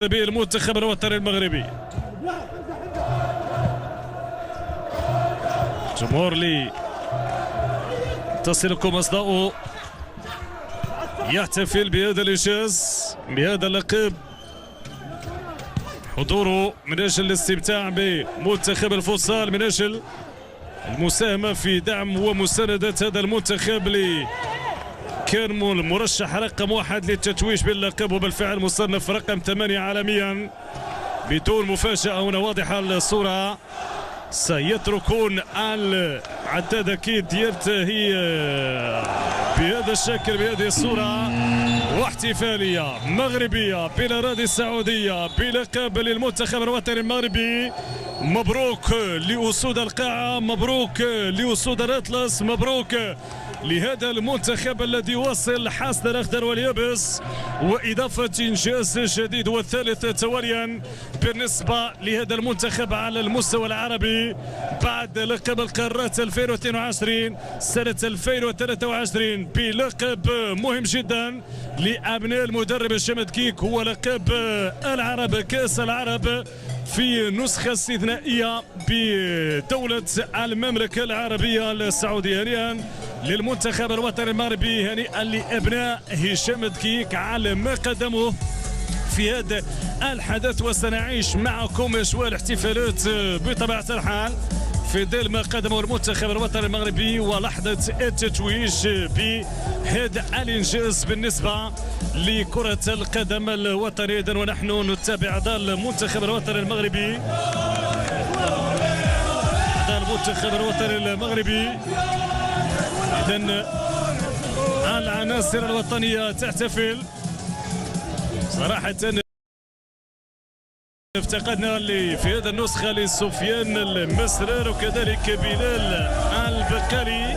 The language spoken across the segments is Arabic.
المنتخب الوطني المغربي. جمهور لي تصلكم أصداؤه يحتفل بهذا الإنجاز بهذا اللقب، حضوره من أجل الاستمتاع بمنتخب الفوتسال، من أجل المساهمة في دعم ومساندة هذا المنتخب اللي كان المرشح رقم 1 للتتويج باللقب، وبالفعل مصنف رقم 8 عالميا. بدون مفاجأة هنا واضحة الصورة، سيتركون العداد أكيد ينتهي بهذا الشكل بهذه الصورة، واحتفالية مغربية بالأراضي السعودية بلقب للمنتخب الوطني المغربي. مبروك لأسود القاعة، مبروك لأسود الأطلس، مبروك لهذا المنتخب الذي وصل حصد الأخضر واليابس، وإضافة إنجاز جديد والثالث تواليا بالنسبة لهذا المنتخب على المستوى العربي بعد لقب القارات 2022 سنة 2023 بلقب مهم جدا لأبناء المدرب الشمد كيك، هو لقب العرب كأس العرب في نسخة استثنائية بدولة المملكة العربية السعودية. هنيئا للمنتخب الوطني المغربي، هنيئا لأبناء هشام دكيك على ما قدموه في هذا الحدث، وسنعيش معكم أجواء الاحتفالات بطبيعة الحال في ظل ما قدمه المنتخب الوطني المغربي ولحظة التتويج بهذا الإنجاز بالنسبة لكرة القدم الوطنية. إذن ونحن نتابع هذا المنتخب الوطني المغربي، هذا المنتخب الوطني المغربي. إذن العناصر الوطنية تحتفل. صراحة افتقدنا في هذا النسخة لسفيان المسرار وكذلك بلال البقالي،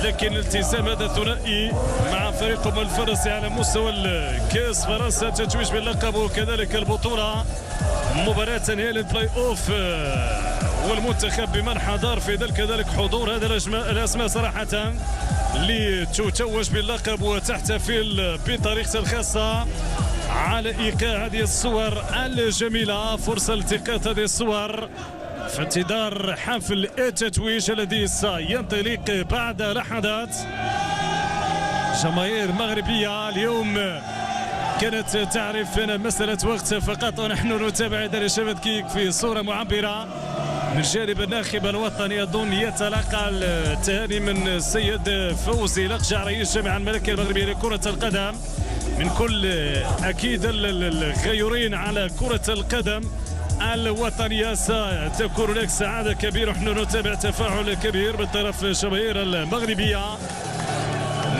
لكن التزام هذا الثنائي مع فريقهم الفرنسي على مستوى الكاس فرنسا، تتويج باللقب وكذلك البطولة، مباراة نهائي البلاي اوف، والمنتخب بمن حضر في ذلك كذلك حضور هذا الاسماء صراحة لتتوج باللقب وتحتفل بطريقة الخاصة على ايقاع هذه الصور الجميلة. فرصة التقاط هذه الصور في انتظار حفل التتويج الذي سينطلق بعد لحظات. جماهير مغربية اليوم كانت تعرف أن مسألة وقت فقط، ونحن نتابع هذا الشباب كيك في صورة معبرة من جانب الناخب الوطني. أظن يتلقى التهاني من السيد فوزي لقجع رئيس الجامعة الملكية المغربية لكرة القدم من كل أكيد الغيورين على كرة القدم الوطنية. ستكون لك سعادة كبيرة، نحن نتابع تفاعل كبير من طرف الجماهير المغربية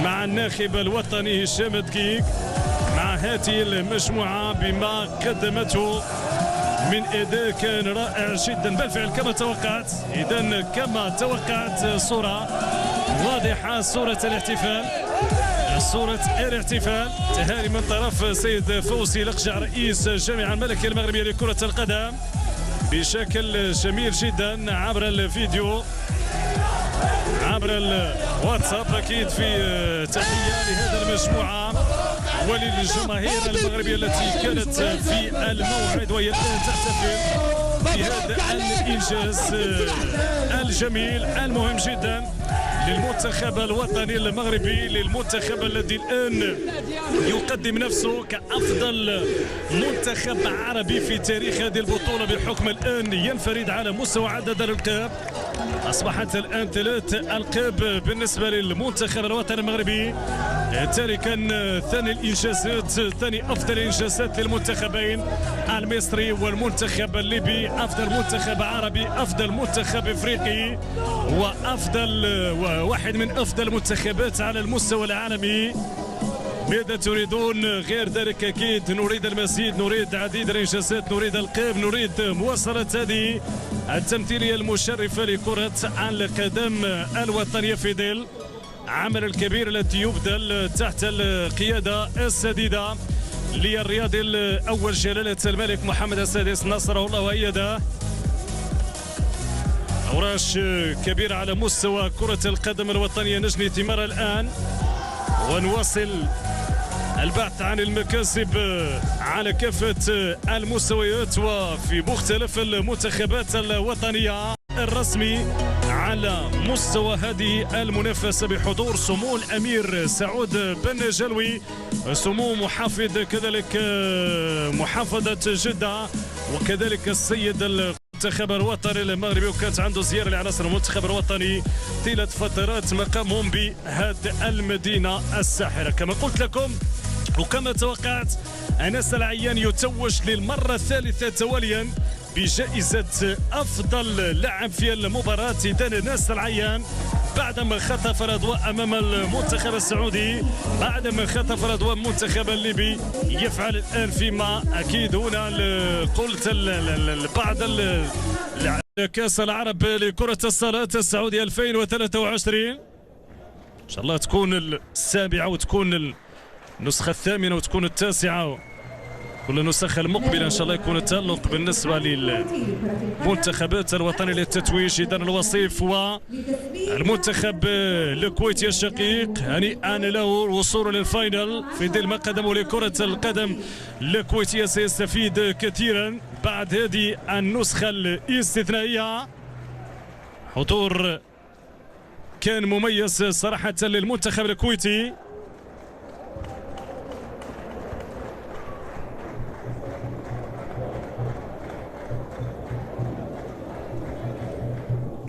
مع الناخب الوطني هشام دكيك مع هذه المجموعة بما قدمته من أداء كان رائع جدا بالفعل كما توقعت. إذن كما توقعت صورة واضحة، صورة الاحتفال، صورة الاحتفال. تهاني من طرف سيد فوزي لقجع رئيس الجامعة الملكية المغربية لكرة القدم بشكل جميل جدا عبر الفيديو عبر الواتساب. أكيد في تحية لهذا المجموعة وللجماهير المغربية التي كانت في الموعد وهي الآن تحتفل بهذا الإنجاز الجميل المهم جدا للمنتخب الوطني المغربي، للمنتخب الذي الآن يقدم نفسه كأفضل منتخب عربي في تاريخ هذه البطولة، بحكم الآن ينفرد على مستوى عدد الألقاب. أصبحت الآن 3 ألقاب بالنسبة للمنتخب الوطني المغربي، تاركا ثاني الإنجازات، ثاني أفضل إنجازات للمنتخبين المصري والمنتخب الليبي، أفضل منتخب عربي، أفضل منتخب إفريقي، وأفضل واحد من أفضل المنتخبات على المستوى العالمي. ماذا تريدون غير ذلك؟ أكيد نريد المزيد، نريد عديد الإنجازات، نريد القاب، نريد مواصلة هذه التمثيلية المشرفة لكرة القدم الوطنية في ظل عمل الكبير الذي يبذل تحت القيادة السديدة للرياضي الأول جلالة الملك محمد السادس نصره الله وأيده. أوراش كبيرة على مستوى كرة القدم الوطنية نجني ثمار الآن، ونواصل البحث عن المكاسب على كافة المستويات وفي مختلف المنتخبات الوطنية الرسمي على مستوى هذه المنافسة، بحضور سمو الأمير سعود بن جلوي، سمو محافظ كذلك محافظة جدة، وكذلك السيد المنتخب الوطني المغربي، وكانت عنده زيارة لعناصر المنتخب الوطني طيلة فترات مقامهم بهذه المدينة الساحرة. كما قلت لكم وكما توقعت، أنس العيان يتوج للمرة الثالثة تواليا بجائزة أفضل لاعب في المباراة. إذن أنس العيان بعدما خطف الأضواء أمام المنتخب السعودي، بعدما خطف الأضواء المنتخب الليبي، يفعل الآن فيما أكيد هنا قلت بعض كأس العرب لكرة الصالات السعودية 2023 إن شاء الله تكون السابعة وتكون النسخة الثامنة وتكون التاسعة، كل النسخ المقبلة إن شاء الله يكون التألق بالنسبة للمنتخبات الوطنية للتتويج. إذن الوصيف والمنتخب الكويتي الشقيق هنيئا له الوصول للفاينل في ظل ما قدمه لكرة القدم الكويتية، سيستفيد كثيرا بعد هذه النسخة الاستثنائية. حضور كان مميز صراحة للمنتخب الكويتي.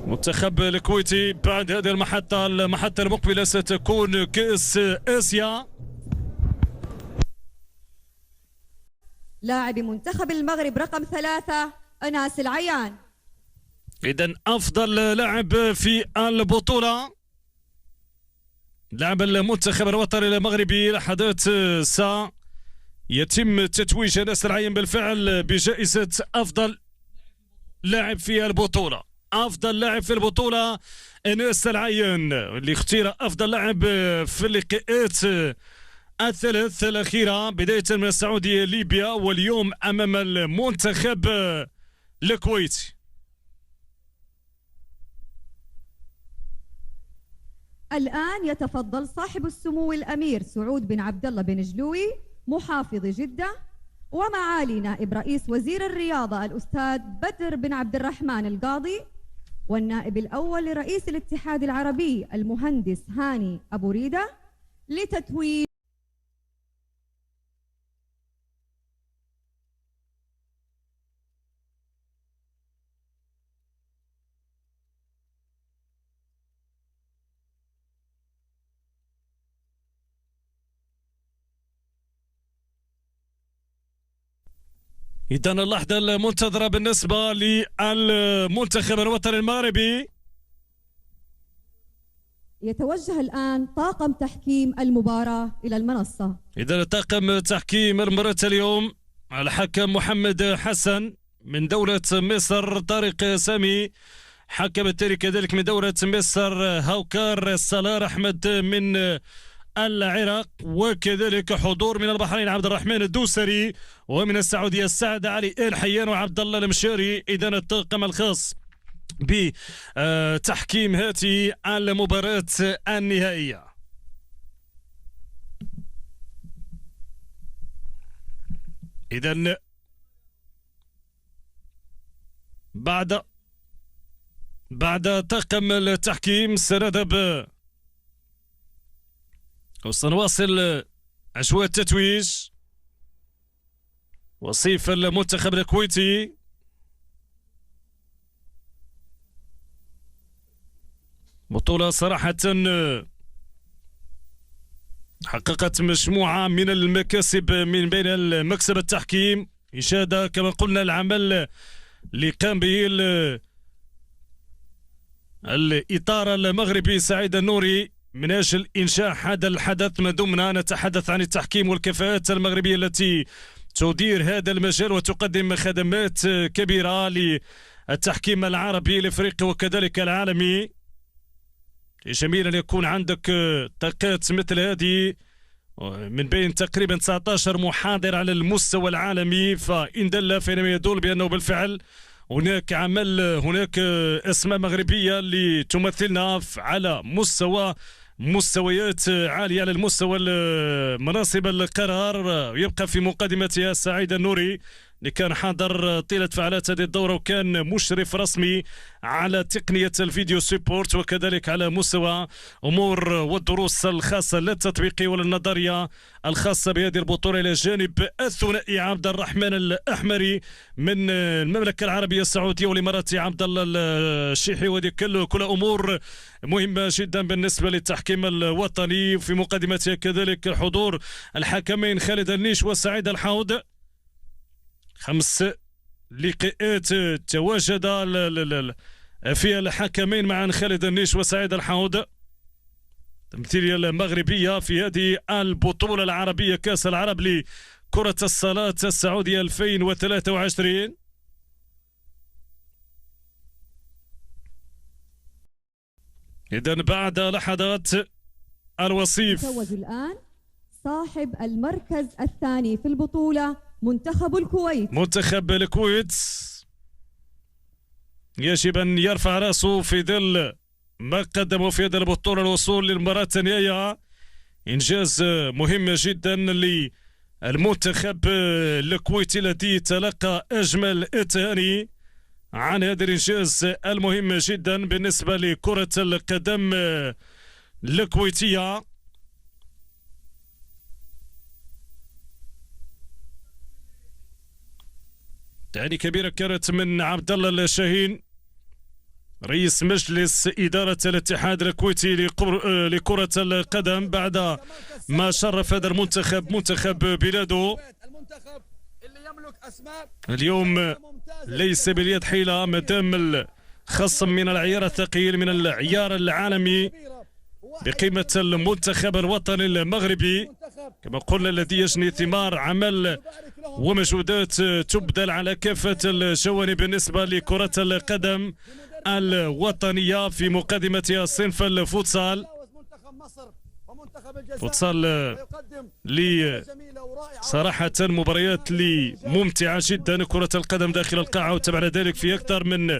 المنتخب الكويتي بعد هذه المحطة المقبلة ستكون كأس آسيا. لاعب منتخب المغرب رقم 3 أنس العيان. إذن أفضل لاعب في البطولة لاعب المنتخب الوطني المغربي. لحظات سيتم تتويج أنس العيان بالفعل بجائزة أفضل لاعب في البطولة. أفضل لاعب في البطولة أنس العيان، اللي اختير أفضل لاعب في اللقاءات الثلاث الأخيرة، بداية من السعودية ليبيا واليوم أمام المنتخب الكويتي. الآن يتفضل صاحب السمو الأمير سعود بن عبد الله بن جلوي محافظ جدة، ومعالي نائب رئيس وزير الرياضة الأستاذ بدر بن عبد الرحمن القاضي، والنائب الأول لرئيس الاتحاد العربي المهندس هاني أبو ريدة، لتتويج إذن اللحظة المنتظرة بالنسبة للمنتخب الوطني المغربي. يتوجه الآن طاقم تحكيم المباراة إلى المنصة. إذن طاقم تحكيم المباراة اليوم الحكم محمد حسن من دولة مصر، طارق سامي حكم التالي كذلك من دولة مصر، هوكار صلاح أحمد من العراق، وكذلك حضور من البحرين عبد الرحمن الدوسري، ومن السعودية السعد علي الحيان وعبد الله المشاري. إذن الطاقم الخاص بتحكيم هذه المباراة النهائية. إذن بعد طاقم التحكيم سنذهب وسنواصل أجواء التتويج. وصيف المنتخب الكويتي بطولة صراحة حققت مجموعة من المكاسب، من بين المكسب التحكيم، إشادة كما قلنا العمل اللي قام به الإطار المغربي سعيد النوري من أجل إنشاء هذا الحدث. ما دمنا نتحدث عن التحكيم والكفاءات المغربية التي تدير هذا المجال وتقدم خدمات كبيرة للتحكيم العربي الافريقي وكذلك العالمي. جميل أن يكون عندك طاقات مثل هذه من بين تقريبا 19 محاضر على المستوى العالمي، فإن دل فإنما يدل بأنه بالفعل هناك عمل، هناك أسماء مغربية اللي تمثلنا على مستوى مستويات عالية على المستوى مناصب القرار. يبقى في مقدمتها سعيد النوري اللي كان حاضر طيلة فعاليات هذه الدورة وكان مشرف رسمي على تقنية الفيديو سيبورت، وكذلك على مستوى أمور والدروس الخاصة للتطبيقية والنظرية الخاصة بهذه البطولة، إلى جانب الثنائي عبد الرحمن الأحمري من المملكة العربية السعودية والإماراتي عبد الله الشيحي. وهذه كل أمور مهمة جدا بالنسبة للتحكيم الوطني. في مقدمتها كذلك حضور الحكمين خالد النيش وسعيد الحوض. 5 لقاءات تواجد فيها الحكمين معا خالد النيش وسعيد الحوض، تمثيلية المغربية في هذه البطولة العربية كأس العرب لكرة الصالة السعودية 2023. إذن بعد لحظات الوصيف يتوج الآن صاحب المركز الثاني في البطولة منتخب الكويت. منتخب الكويت يجب أن يرفع رأسه في ظل ما قدمه في هذه البطولة، الوصول للمباراة النهائية إنجاز مهم جدا للمنتخب الكويتي الذي تلقى أجمل التهاني عن هذا الإنجاز المهم جدا بالنسبة لكرة القدم الكويتية. تهاني كبيرة كانت من عبد الله الشاهين رئيس مجلس إدارة الاتحاد الكويتي لكرة القدم بعد ما شرف هذا المنتخب منتخب بلاده. اليوم ليس باليد حيلة ما دام الخصم من العيار الثقيل من العيار العالمي بقيمة المنتخب الوطني المغربي كما قلنا الذي يجني ثمار عمل ومجهودات تبذل على كافة الجوانب بالنسبة لكرة القدم الوطنية. في مقدمتها صنف الفوتسال، فوتسال لي صراحة مباريات لي ممتعة جدا، كرة القدم داخل القاعة وتبع ذلك في أكثر من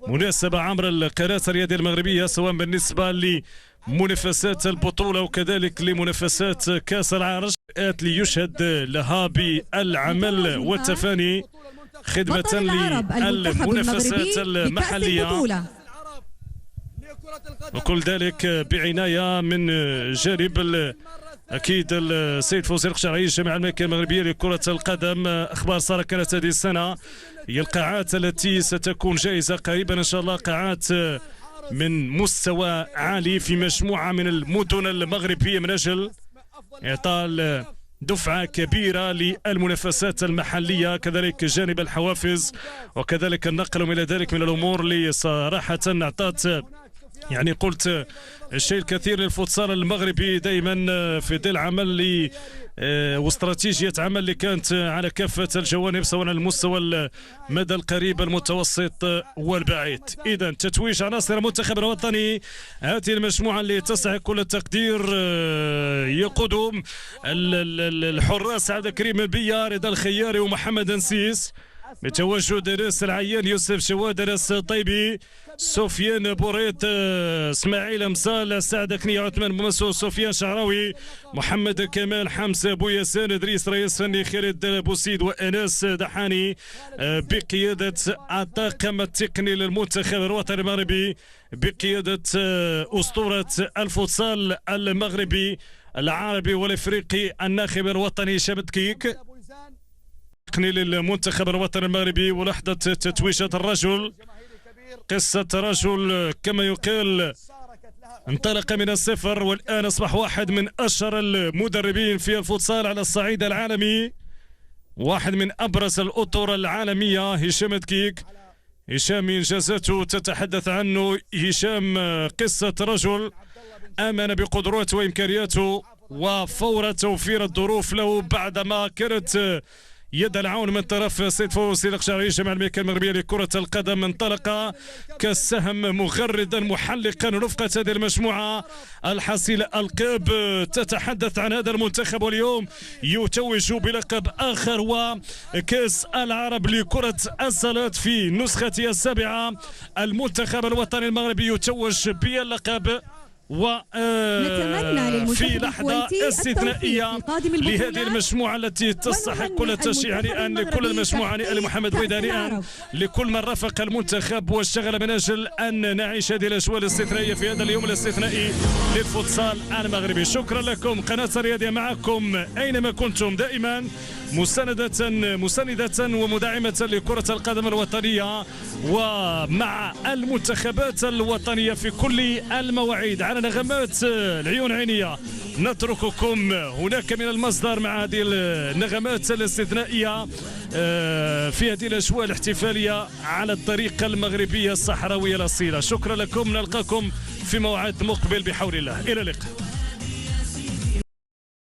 مناسبة عبر القناة الرياضية المغربية، سواء بالنسبة لمنافسات البطولة وكذلك لمنافسات كأس العرش ليشهد لها بالعمل والتفاني خدمة للمنافسات المحلية، وكل ذلك بعناية من جانب أكيد السيد فوزي القشعري الجامعة الملكية المغربية لكرة القدم. أخبار صار كانت هذه السنة هي القاعات التي ستكون جائزة قريبا إن شاء الله، قاعات من مستوى عالي في مجموعة من المدن المغربية من أجل إعطاء دفعة كبيرة للمنافسات المحلية، كذلك جانب الحوافز وكذلك النقل وإلى ذلك من الأمور اللي صراحة أعطت يعني قلت الشيء الكثير للفوتسال المغربي دائما في ظل عمل واستراتيجية عمل اللي كانت على كافة الجوانب سواء على المستوى المدى القريب المتوسط والبعيد. إذا تتويج عناصر المنتخب الوطني، هذه المجموعة اللي تستحق كل التقدير يقودهم الحراس عبد الكريم البيا، رضا الخياري ومحمد نسيس، بتواجد راس العيان يوسف شواد، راس طيبي، سفيان بوريت، اسماعيل مصال، سعد كنية، عثمان بومسو، سفيان شعراوي، محمد كمال، حمزة بوياسان، ادريس رئيس فني، خالد بوسيد واناس دحاني، بقيادة الطاقم التقني للمنتخب الوطني المغربي بقيادة أسطورة الفوتسال المغربي العربي والافريقي الناخب الوطني شبت كيك تقني للمنتخب الوطني المغربي. ولحظة تتويجة الرجل، قصة رجل كما يقال انطلق من الصفر والآن أصبح واحد من أشهر المدربين في الفوتسال على الصعيد العالمي، واحد من أبرز الأطر العالمية. هشام دكيك، هشام إنجازاته تتحدث عنه، هشام قصة رجل آمن بقدراته وإمكانياته وفور توفير الظروف له بعدما كانت يد العون من طرف سيد فوزي القشعري الجامعة الملكية المغربية لكرة القدم، انطلق كالسهم مغردا محلقا رفقة هذه المجموعة الحصيلة ألقاب تتحدث عن هذا المنتخب، واليوم يتوج بلقب آخر وكأس العرب لكرة الصالة في نسختها السابعة. المنتخب الوطني المغربي يتوج باللقب وفي لحظة استثنائية لهذه المجموعة التي تستحق كل التشجيع، هنيئا لكل المجموعة، هنيئا لمحمد ويداني، لكل من رافق المنتخب واشتغل من أجل أن نعيش هذه الأجواء الاستثنائية في هذا اليوم الاستثنائي للفوتسال المغربي. شكرا لكم. قناة الرياضية معكم أينما كنتم دائما، مساندة ومدعمة لكرة القدم الوطنية ومع المنتخبات الوطنية في كل المواعيد. على نغمات العيون عينية نترككم هناك من المصدر مع هذه النغمات الاستثنائية في هذه الأجواء الاحتفالية على الطريقة المغربية الصحراوية الأصيلة. شكرا لكم، نلقاكم في موعد مقبل بحول الله. إلى اللقاء.